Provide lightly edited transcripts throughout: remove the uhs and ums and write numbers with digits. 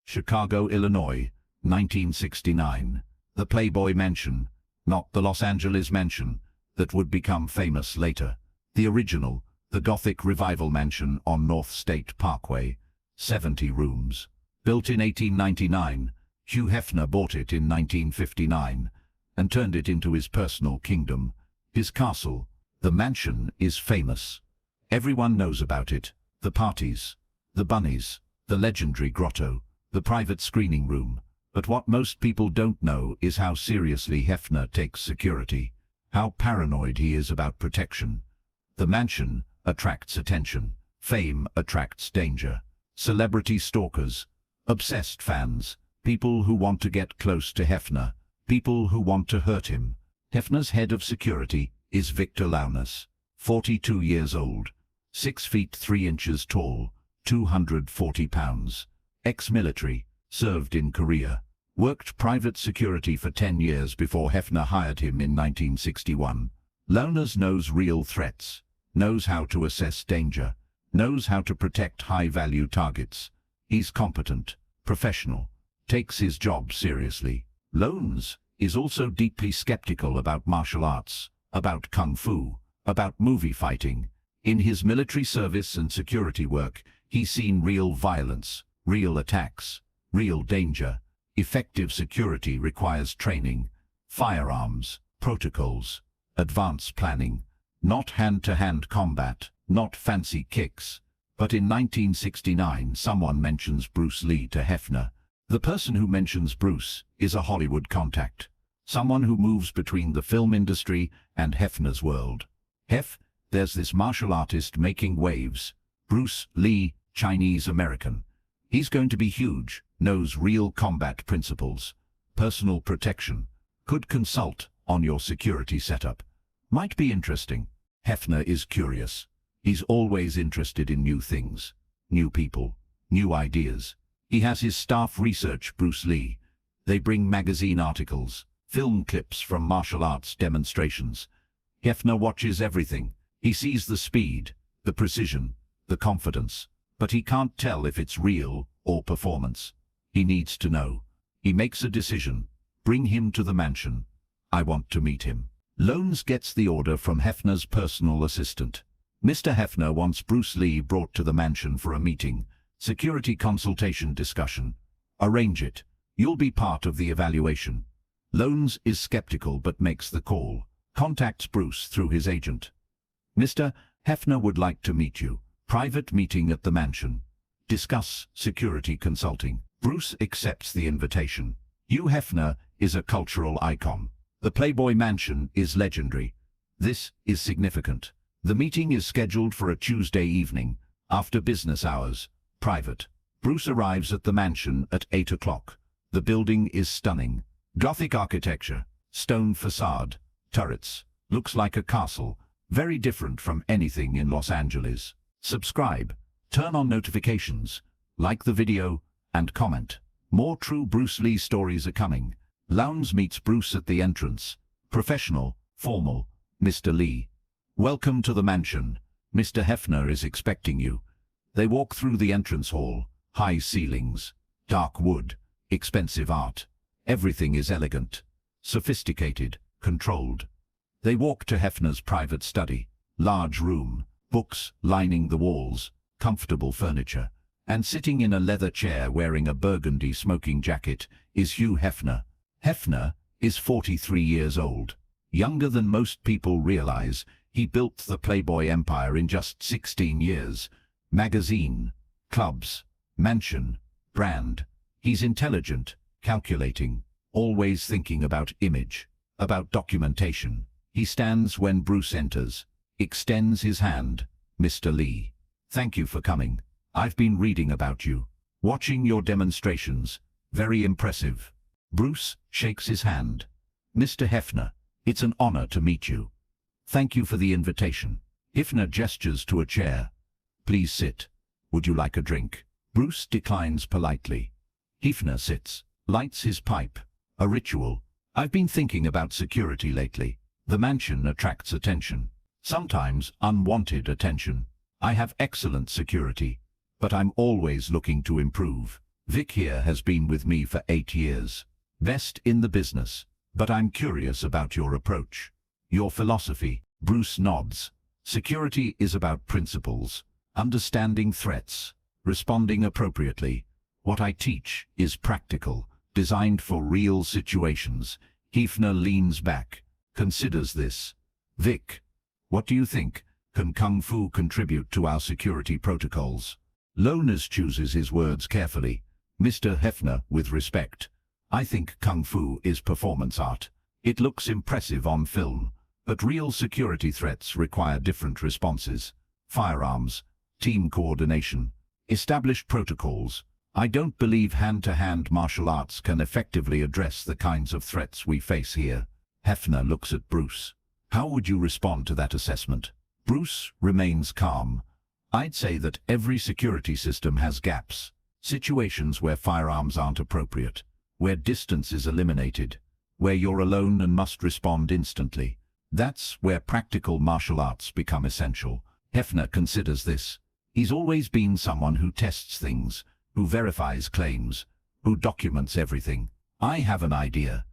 Chicago, Illinois, 1969. The Playboy Mansion, not the Los Angeles mansion that would become famous later. The original, the Gothic Revival Mansion on North State Parkway, 70 rooms. Built in 1899, Hugh Hefner bought it in 1959 and turned it into his personal kingdom, his castle. The mansion is famous. Everyone knows about it. The parties, the bunnies, the legendary grotto, the private screening room. But what most people don't know is how seriously Hefner takes security, how paranoid he is about protection. The mansion attracts attention. Fame attracts danger. Celebrity stalkers, obsessed fans, people who want to get close to Hefner, people who want to hurt him. Hefner's head of security is Victor Lownes, 42 years old, 6 feet 3 inches tall, 240 pounds. Ex-military, served in Korea, worked private security for 10 years before Hefner hired him in 1961. Lownes knows real threats, knows how to assess danger, knows how to protect high-value targets. He's competent, professional, takes his job seriously. Lownes is also deeply skeptical about martial arts, about kung fu, about movie fighting. In his military service and security work, he's seen real violence, real attacks, real danger. Effective security requires training, firearms, protocols, advanced planning, not hand-to-hand combat, not fancy kicks. But in 1969, someone mentions Bruce Lee to Hefner. The person who mentions Bruce is a Hollywood contact, someone who moves between the film industry and Hefner's world. There's this martial artist making waves. Bruce Lee, Chinese-American. He's going to be huge, knows real combat principles, personal protection, could consult on your security setup. Might be interesting. Hefner is curious. He's always interested in new things, new people, new ideas. He has his staff research Bruce Lee. They bring magazine articles, film clips from martial arts demonstrations. Hefner watches everything. He sees the speed, the precision, the confidence, but he can't tell if it's real or performance. He needs to know. He makes a decision. Bring him to the mansion. I want to meet him. Lownes gets the order from Hefner's personal assistant. Mr. Hefner wants Bruce Lee brought to the mansion for a meeting, security consultation discussion. Arrange it. You'll be part of the evaluation. Lownes is skeptical but makes the call. Contacts Bruce through his agent. Mr. Hefner would like to meet you. Private meeting at the mansion. Discuss security consulting. Bruce accepts the invitation. Hugh Hefner is a cultural icon. The Playboy Mansion is legendary. This is significant. The meeting is scheduled for a Tuesday evening, after business hours, private. Bruce arrives at the mansion at 8 o'clock. The building is stunning. Gothic architecture, stone facade, turrets. Looks like a castle, very different from anything in Los Angeles. Subscribe, turn on notifications, like the video, and comment. More true Bruce Lee stories are coming. Lownes meets Bruce at the entrance. Professional, formal, Mr. Lee. Welcome to the mansion. Mr. Hefner is expecting you. They walk through the entrance hall. High ceilings, dark wood, expensive art. Everything is elegant, sophisticated, controlled. They walk to Hefner's private study. Large room, books lining the walls, comfortable furniture. And sitting in a leather chair wearing a burgundy smoking jacket is Hugh Hefner. Hefner is 43 years old. Younger than most people realize. He built the Playboy empire in just 16 years. Magazine, clubs, mansion, brand. He's intelligent, calculating, always thinking about image, about documentation. He stands when Bruce enters, extends his hand. Mr. Lee, thank you for coming. I've been reading about you, watching your demonstrations. Very impressive. Bruce shakes his hand. Mr. Hefner, it's an honor to meet you. Thank you for the invitation. Hefner gestures to a chair. Please sit. Would you like a drink? Bruce declines politely. Hefner sits, lights his pipe. A ritual. I've been thinking about security lately. The mansion attracts attention. Sometimes unwanted attention. I have excellent security, but I'm always looking to improve. Vic here has been with me for 8 years. Best in the business. But I'm curious about your approach. Your philosophy. Bruce nods. Security is about principles, understanding threats, responding appropriately. What I teach is practical, designed for real situations. Hefner leans back, considers this. Vic, what do you think? Can Kung Fu contribute to our security protocols? Lownes chooses his words carefully. Mr. Hefner, with respect. I think Kung Fu is performance art. It looks impressive on film, but real security threats require different responses. Firearms, team coordination, established protocols. I don't believe hand-to-hand martial arts can effectively address the kinds of threats we face here. Hefner looks at Bruce. How would you respond to that assessment? Bruce remains calm. I'd say that every security system has gaps. Situations where firearms aren't appropriate, where distance is eliminated, where you're alone and must respond instantly. That's where practical martial arts become essential. Hefner considers this. He's always been someone who tests things, who verifies claims, who documents everything. I have an idea.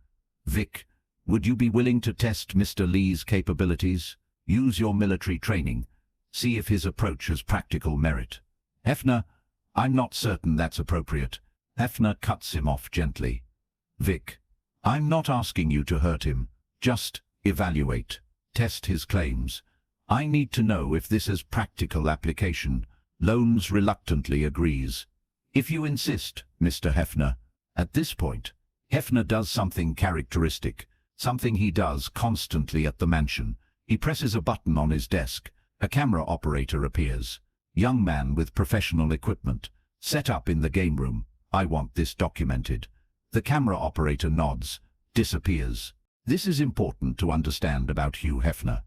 Vic, would you be willing to test Mr. Lee's capabilities? Use your military training. See if his approach has practical merit. Hefner, I'm not certain that's appropriate. Hefner cuts him off gently. Vic, I'm not asking you to hurt him. Just evaluate. Test his claims. I need to know if this has practical application. Lownes reluctantly agrees. If you insist, Mr. Hefner. At this point, Hefner does something characteristic, something he does constantly at the mansion. He presses a button on his desk. A camera operator appears. Young man with professional equipment, set up in the game room. I want this documented. The camera operator nods, disappears. This is important to understand about Hugh Hefner.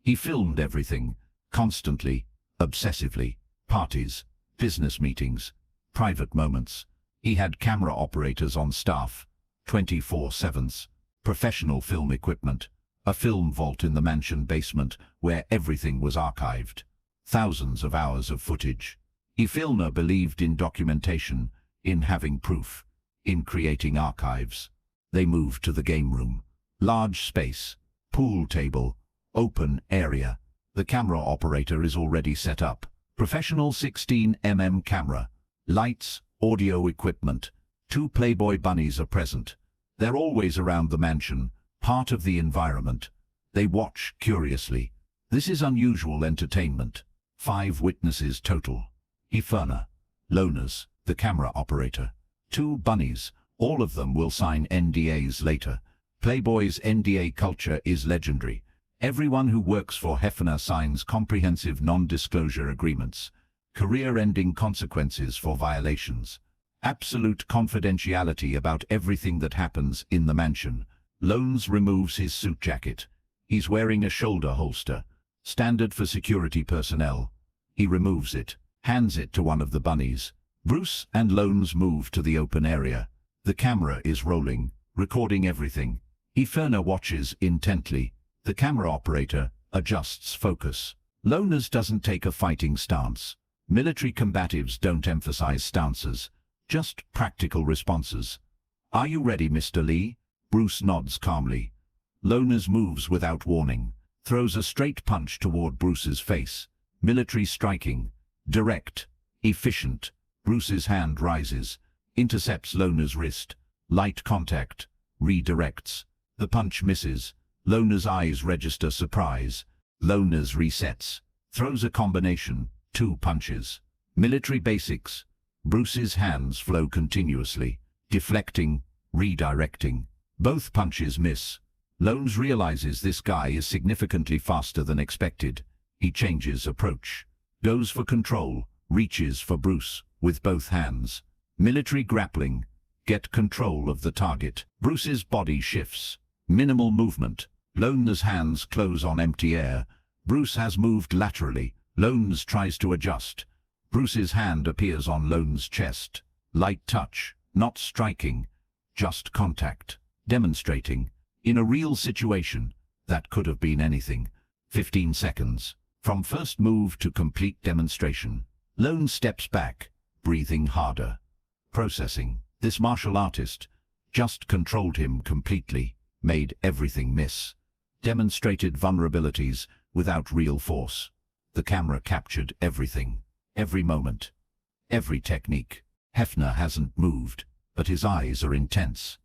He filmed everything, constantly, obsessively. Parties, business meetings, private moments. He had camera operators on staff, 24/7s, professional film equipment, a film vault in the mansion basement where everything was archived. Thousands of hours of footage. Hefner believed in documentation, in having proof, in creating archives. They moved to the game room. Large space, pool table, open area. The camera operator is already set up. Professional 16mm camera. Lights, audio equipment. 2 Playboy bunnies are present. They're always around the mansion, part of the environment. They watch curiously. This is unusual entertainment. 5 witnesses total. Hefner, Lownes, the camera operator. 2 bunnies. All of them will sign NDAs later. Playboy's NDA culture is legendary. Everyone who works for Hefner signs comprehensive non-disclosure agreements. Career-ending consequences for violations. Absolute confidentiality about everything that happens in the mansion. Lownes removes his suit jacket. He's wearing a shoulder holster, standard for security personnel. He removes it, hands it to one of the bunnies. Bruce and Lownes move to the open area. The camera is rolling, recording everything. Hefner watches intently. The camera operator adjusts focus. Lownes doesn't take a fighting stance. Military combatives don't emphasize stances, just practical responses. Are you ready, Mr. Lee? Bruce nods calmly. Lownes moves without warning, throws a straight punch toward Bruce's face. Military striking, direct, efficient. Bruce's hand rises, intercepts Lownes' wrist. Light contact, redirects. The punch misses. Lownes' eyes register surprise. Lownes resets, throws a combination, 2 punches. Military basics. Bruce's hands flow continuously, deflecting, redirecting. Both punches miss. Lownes realizes this guy is significantly faster than expected. He changes approach, goes for control, reaches for Bruce with both hands. Military grappling. Get control of the target. Bruce's body shifts. Minimal movement. Lownes' hands close on empty air. Bruce has moved laterally. Lownes tries to adjust. Bruce's hand appears on Lownes' chest. Light touch, not striking, just contact. Demonstrating. In a real situation, that could have been anything. 15 seconds. From first move to complete demonstration. Lownes steps back, breathing harder. processing. This martial artist just controlled him completely, made everything miss, demonstrated vulnerabilities without real force. The camera captured everything, every moment, every technique. Hefner hasn't moved, but his eyes are intense.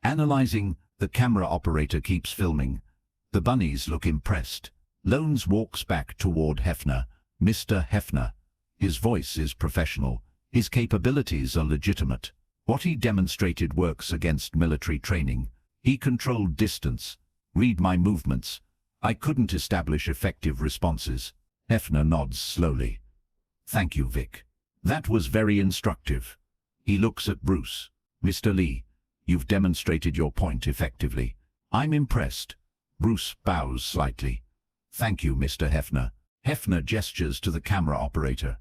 Analyzing, the camera operator keeps filming. The bunnies look impressed. Lownes walks back toward Hefner. Mr. Hefner. His voice is professional. His capabilities are legitimate. What he demonstrated works against military training. He controlled distance. Read my movements. I couldn't establish effective responses. Hefner nods slowly. Thank you, Vic. That was very instructive. He looks at Bruce. Mr. Lee, you've demonstrated your point effectively. I'm impressed. Bruce bows slightly. Thank you, Mr. Hefner. Hefner gestures to the camera operator.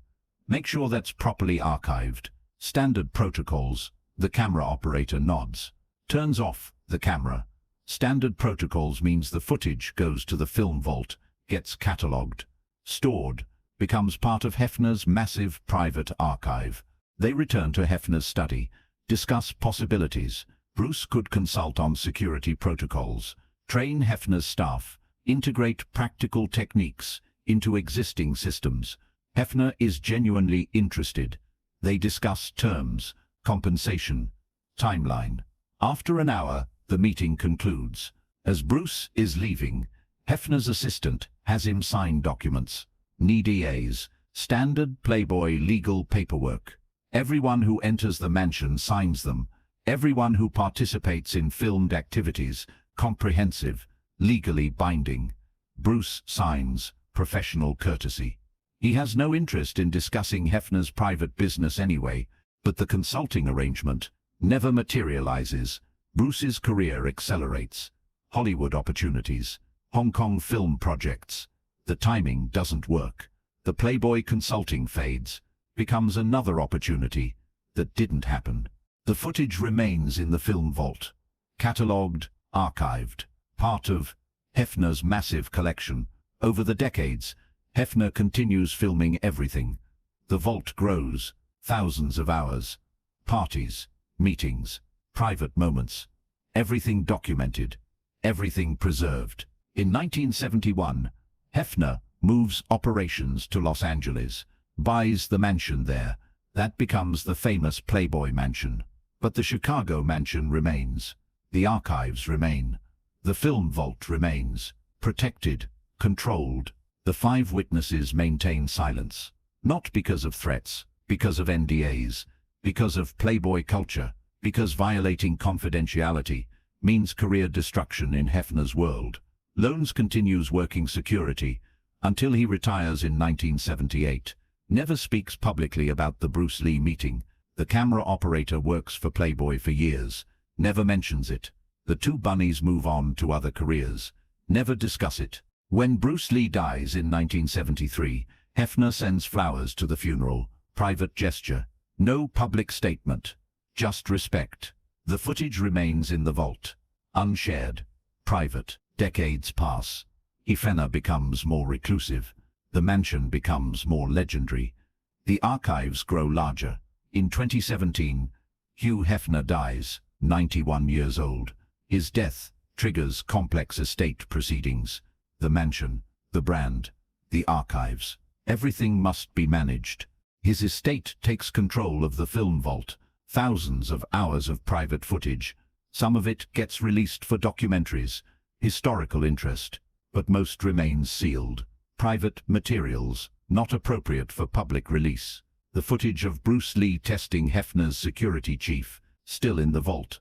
Make sure that's properly archived. Standard protocols. The camera operator nods. Turns off the camera. Standard protocols means the footage goes to the film vault, gets catalogued, stored, becomes part of Hefner's massive private archive. They return to Hefner's study, discuss possibilities. Bruce could consult on security protocols, train Hefner's staff, integrate practical techniques into existing systems. Hefner is genuinely interested. They discuss terms, compensation, timeline. After an hour, the meeting concludes. As Bruce is leaving, Hefner's assistant has him sign documents. NDAs, standard Playboy legal paperwork. Everyone who enters the mansion signs them. Everyone who participates in filmed activities, comprehensive, legally binding. Bruce signs, professional courtesy. He has no interest in discussing Hefner's private business anyway, but the consulting arrangement never materializes. Bruce's career accelerates. Hollywood opportunities, Hong Kong film projects. The timing doesn't work. The Playboy consulting fades, becomes another opportunity that didn't happen. The footage remains in the film vault, catalogued, archived, part of Hefner's massive collection. Over the decades, Hefner continues filming everything. The vault grows, thousands of hours, parties, meetings, private moments, everything documented, everything preserved. In 1971, Hefner moves operations to Los Angeles, buys the mansion there. That becomes the famous Playboy Mansion. But the Chicago mansion remains. The archives remain. The film vault remains. Protected, controlled. The 5 witnesses maintain silence. Not because of threats, because of NDAs, because of Playboy culture, because violating confidentiality means career destruction in Hefner's world. Lownes continues working security until he retires in 1978. Never speaks publicly about the Bruce Lee meeting. The camera operator works for Playboy for years. Never mentions it. The 2 bunnies move on to other careers. Never discuss it. When Bruce Lee dies in 1973, Hefner sends flowers to the funeral. Private gesture. No public statement. Just respect. The footage remains in the vault. Unshared. Private. Decades pass. Hefner becomes more reclusive. The mansion becomes more legendary. The archives grow larger. In 2017, Hugh Hefner dies, 91 years old. His death triggers complex estate proceedings. The mansion, the brand, the archives. Everything must be managed. His estate takes control of the film vault. Thousands of hours of private footage. Some of it gets released for documentaries, historical interest, but most remains sealed. Private materials, not appropriate for public release. The footage of Bruce Lee testing Hefner's security chief, still in the vault.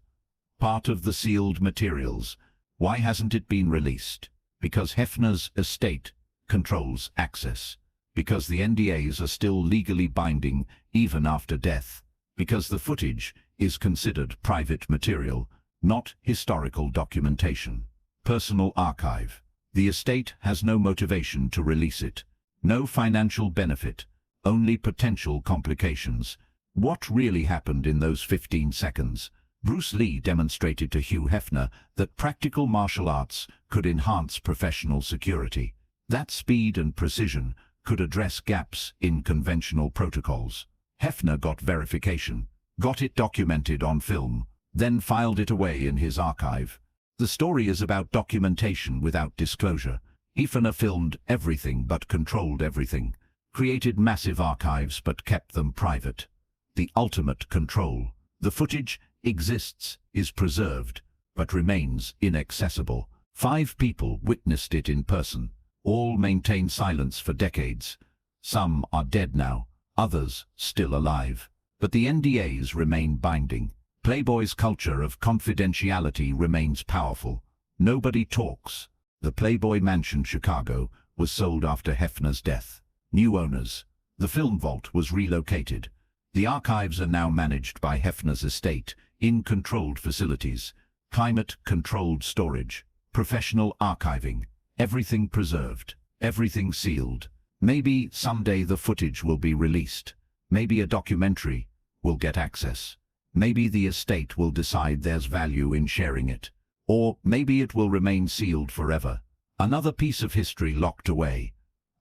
Part of the sealed materials. Why hasn't it been released? Because Hefner's estate controls access. Because the NDAs are still legally binding even after death. Because the footage is considered private material, not historical documentation. Personal archive. The estate has no motivation to release it. No financial benefit. Only potential complications. What really happened in those 15 seconds? Bruce Lee demonstrated to Hugh Hefner that practical martial arts could enhance professional security. That speed and precision could address gaps in conventional protocols. Hefner got verification. got it documented on film, then filed it away in his archive. The story is about documentation without disclosure. Hefner filmed everything but controlled everything, created massive archives but kept them private. The ultimate control. The footage exists, is preserved, but remains inaccessible. 5 people witnessed it in person. All maintain silence for decades. Some are dead now, others still alive. But the NDAs remain binding. Playboy's culture of confidentiality remains powerful. Nobody talks. The Playboy Mansion, Chicago, was sold after Hefner's death. New owners. The film vault was relocated. The archives are now managed by Hefner's estate, in controlled facilities. Climate-controlled storage. Professional archiving. Everything preserved. Everything sealed. Maybe someday the footage will be released. Maybe a documentary will get access. Maybe the estate will decide there's value in sharing it. Or maybe it will remain sealed forever. Another piece of history locked away.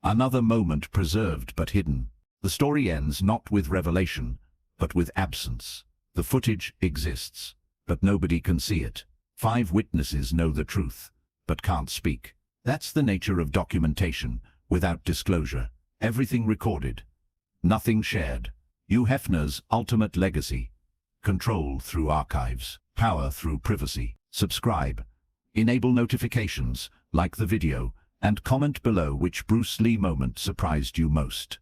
Another moment preserved but hidden. The story ends not with revelation, but with absence. The footage exists, but nobody can see it. 5 witnesses know the truth, but can't speak. That's the nature of documentation, without disclosure. Everything recorded, nothing shared. Hugh Hefner's ultimate legacy. Control through archives, power through privacy. Subscribe. Enable notifications, like the video, and comment below which Bruce Lee moment surprised you most.